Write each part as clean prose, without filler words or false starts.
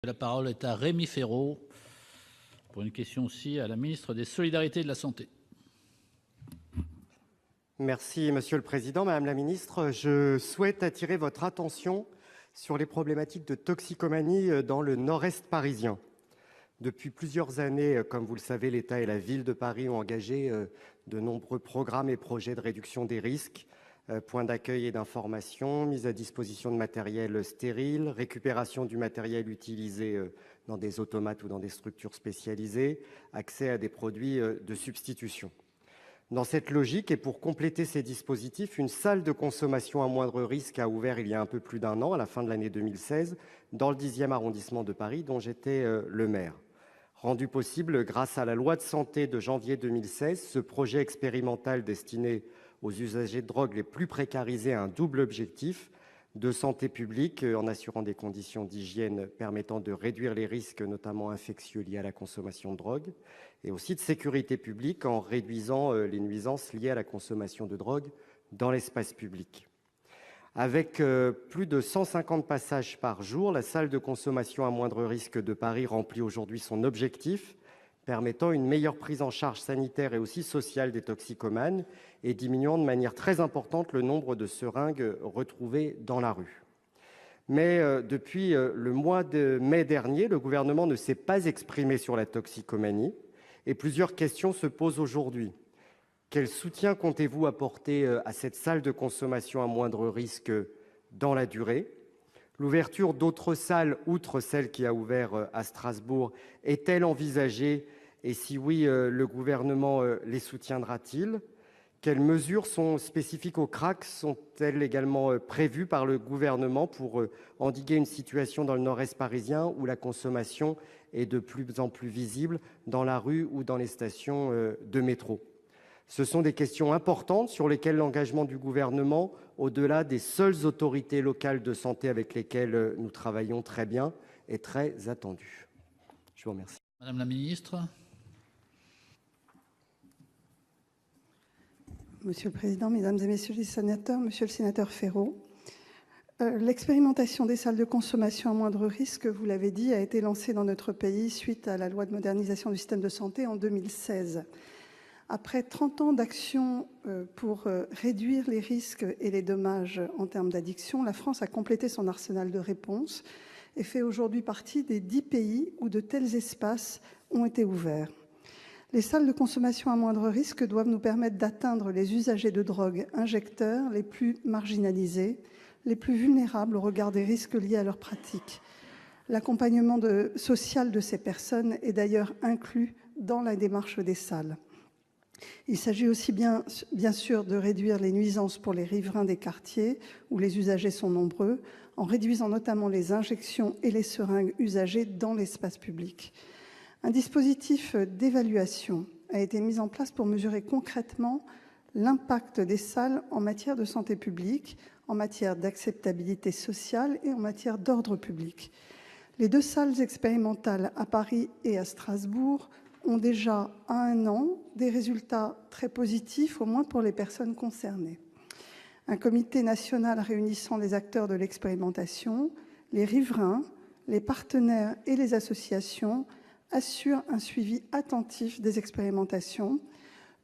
La parole est à Rémi Féraud, pour une question aussi à la ministre des Solidarités et de la Santé. Merci Monsieur le Président. Madame la Ministre, je souhaite attirer votre attention sur les problématiques de toxicomanie dans le nord-est parisien. Depuis plusieurs années, comme vous le savez, l'État et la Ville de Paris ont engagé de nombreux programmes et projets de réduction des risques, points d'accueil et d'information, mise à disposition de matériel stérile, récupération du matériel utilisé dans des automates ou dans des structures spécialisées, accès à des produits de substitution. Dans cette logique, et pour compléter ces dispositifs, une salle de consommation à moindre risque a ouvert il y a un peu plus d'un an, à la fin de l'année 2016, dans le 10e arrondissement de Paris, dont j'étais le maire. Rendu possible grâce à la loi de santé de janvier 2016, ce projet expérimental destiné aux usagers de drogue les plus précarisés a un double objectif de santé publique, en assurant des conditions d'hygiène permettant de réduire les risques, notamment infectieux, liés à la consommation de drogue, et aussi de sécurité publique, en réduisant les nuisances liées à la consommation de drogue dans l'espace public. Avec plus de 150 passages par jour, la salle de consommation à moindre risque de Paris remplit aujourd'hui son objectif, permettant une meilleure prise en charge sanitaire et aussi sociale des toxicomanes et diminuant de manière très importante le nombre de seringues retrouvées dans la rue. Mais depuis le mois de mai dernier, le gouvernement ne s'est pas exprimé sur la toxicomanie et plusieurs questions se posent aujourd'hui. Quel soutien comptez-vous apporter à cette salle de consommation à moindre risque dans la durée ? L'ouverture d'autres salles, outre celle qui a ouvert à Strasbourg, est-elle envisagée? Et si oui, le gouvernement les soutiendra-t-il? Quelles mesures sont spécifiques au crack sont-elles également prévues par le gouvernement pour endiguer une situation dans le nord-est parisien où la consommation est de plus en plus visible dans la rue ou dans les stations de métro? Ce sont des questions importantes sur lesquelles l'engagement du gouvernement, au-delà des seules autorités locales de santé avec lesquelles nous travaillons très bien, est très attendu. Je vous remercie. Madame la ministre. Monsieur le Président, Mesdames et Messieurs les sénateurs, Monsieur le sénateur Féraud, l'expérimentation des salles de consommation à moindre risque, vous l'avez dit, a été lancée dans notre pays suite à la loi de modernisation du système de santé en 2016. Après 30 ans d'action pour réduire les risques et les dommages en termes d'addiction, la France a complété son arsenal de réponses et fait aujourd'hui partie des 10 pays où de tels espaces ont été ouverts. Les salles de consommation à moindre risque doivent nous permettre d'atteindre les usagers de drogue injecteurs les plus marginalisés, les plus vulnérables au regard des risques liés à leur pratique. L'accompagnement social de ces personnes est d'ailleurs inclus dans la démarche des salles. Il s'agit aussi bien sûr de réduire les nuisances pour les riverains des quartiers où les usagers sont nombreux, en réduisant notamment les injections et les seringues usagées dans l'espace public. Un dispositif d'évaluation a été mis en place pour mesurer concrètement l'impact des salles en matière de santé publique, en matière d'acceptabilité sociale et en matière d'ordre public. Les 2 salles expérimentales à Paris et à Strasbourg ont déjà à 1 an des résultats très positifs, au moins pour les personnes concernées. Un comité national réunissant les acteurs de l'expérimentation, les riverains, les partenaires et les associations assure un suivi attentif des expérimentations.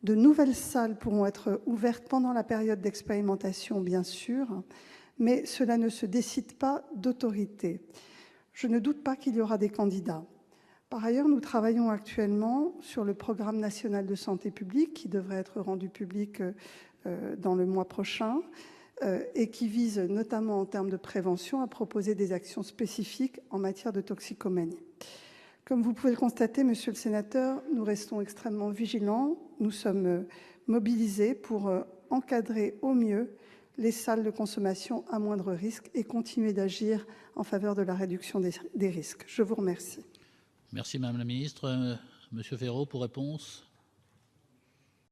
De nouvelles salles pourront être ouvertes pendant la période d'expérimentation, bien sûr, mais cela ne se décide pas d'autorité. Je ne doute pas qu'il y aura des candidats. Par ailleurs, nous travaillons actuellement sur le programme national de santé publique qui devrait être rendu public dans le mois prochain et qui vise notamment en termes de prévention à proposer des actions spécifiques en matière de toxicomanie. Comme vous pouvez le constater, monsieur le sénateur, nous restons extrêmement vigilants. Nous sommes mobilisés pour encadrer au mieux les salles de consommation à moindre risque et continuer d'agir en faveur de la réduction des risques. Je vous remercie. Merci Madame la Ministre. Monsieur Féraud pour réponse.